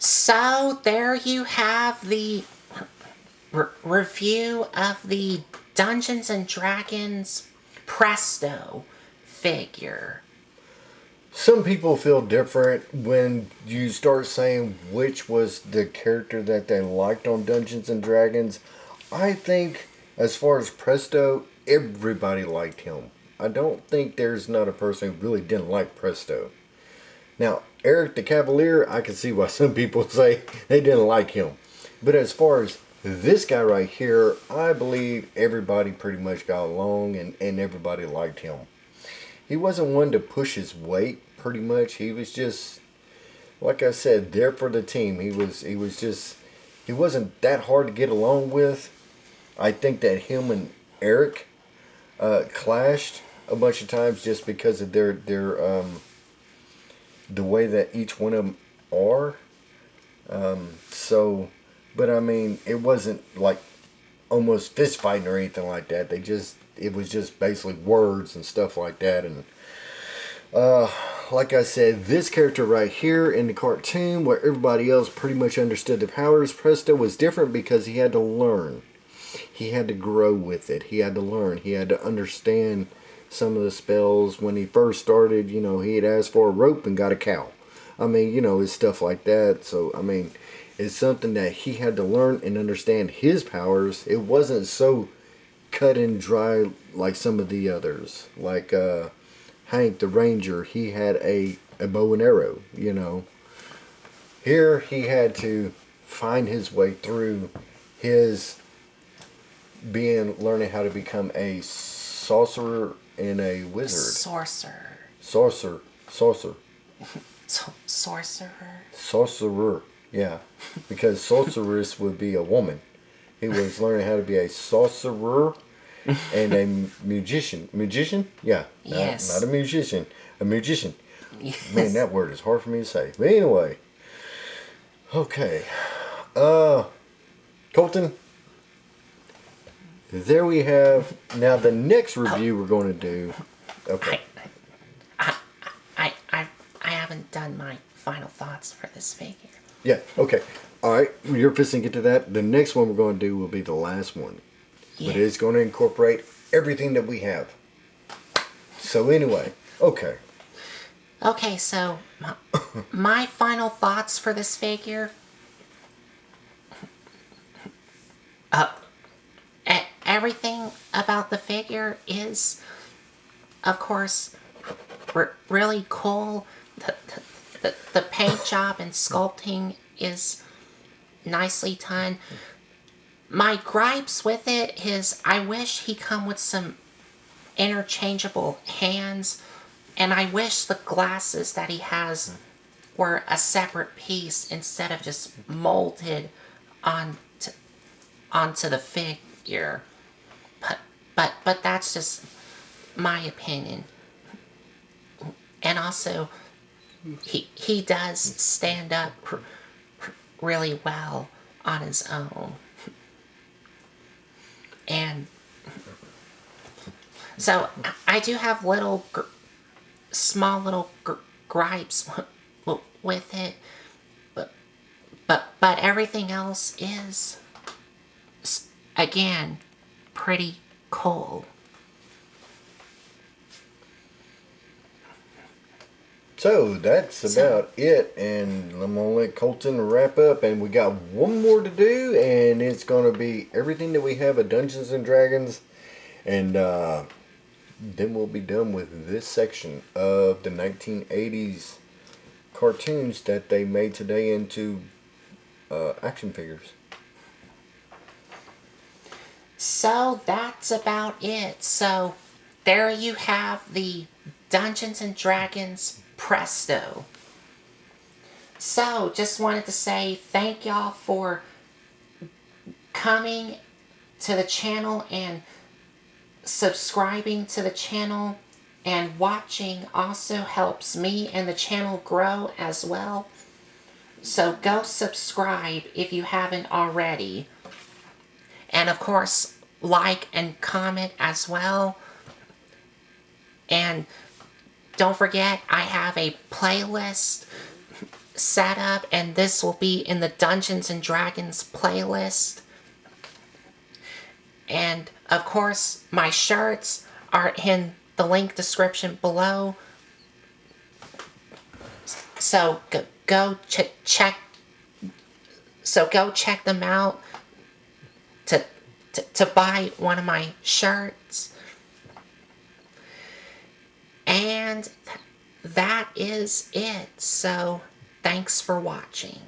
So there you have the review of the Dungeons and Dragons Presto figure. Some people feel different when you start saying which was the character that they liked on Dungeons and Dragons. I think, as far as Presto, everybody liked him. I don't think there's not a person who really didn't like Presto. Now, Eric the Cavalier, I can see why some people say they didn't like him. But as far as this guy right here, I believe everybody pretty much got along and everybody liked him. He wasn't one to push his weight, pretty much. He was just, like I said, there for the team. He wasn't that hard to get along with. I think that him and Eric clashed a bunch of times just because of their the way that each one of them are. So, but I mean, it wasn't like almost fist fighting or anything like that. It was just basically words and stuff like that. And like I said, this character right here in the cartoon, where everybody else pretty much understood the powers, Presto was different because he had to learn. He had to grow with it. He had to learn. He had to understand some of the spells. When he first started, he had asked for a rope and got a cow. I mean, it's stuff like that. So, I mean, it's something that he had to learn and understand his powers. It wasn't so cut and dry like some of the others. Like Hank the Ranger, he had a bow and arrow. Here he had to find his way through his learning how to become a sorcerer and a wizard. Sorcerer. Sorcerer. Sorcerer. Sorcerer. Yeah. Because sorceress would be a woman. He was learning how to be a sorcerer and a magician. Magician? Yeah. Yes. Not a musician. A magician. Yes. Man, that word is hard for me to say. But anyway. Okay. Colton. There we have. Now the next review we're going to do. Okay. I haven't done my final thoughts for this figure. Yeah. Okay. All right. You're fixing to get to that. The next one we're going to do will be the last one. Yeah. But it's going to incorporate everything that we have. So anyway. Okay. Okay, so my final thoughts for this figure. Everything about the figure is, of course, really cool. The paint job and sculpting is nicely done. My gripes with it is I wish he come with some interchangeable hands, and I wish the glasses that he has were a separate piece instead of just molded onto the figure. But that's just my opinion. And also, he does stand up really well on his own. And so I do have small little gripes with it, but everything else is, again, pretty cool. So that's about it, and I'm gonna let Colton wrap up, and we got one more to do, and it's gonna be everything that we have at Dungeons and Dragons, and then we'll be done with this section of the 1980s cartoons that they made today into action figures. So that's about it. So there you have the Dungeons and Dragons Presto. So just wanted to say thank y'all for coming to the channel and subscribing to the channel, and watching also helps me and the channel grow as well. So go subscribe if you haven't already. And of course, like and comment as well. And don't forget, I have a playlist setup, and this will be in the Dungeons and Dragons playlist. And of course, my shirts are in the link description below. So go check. So go check them out to buy one of my shirts. And that is it. So thanks for watching.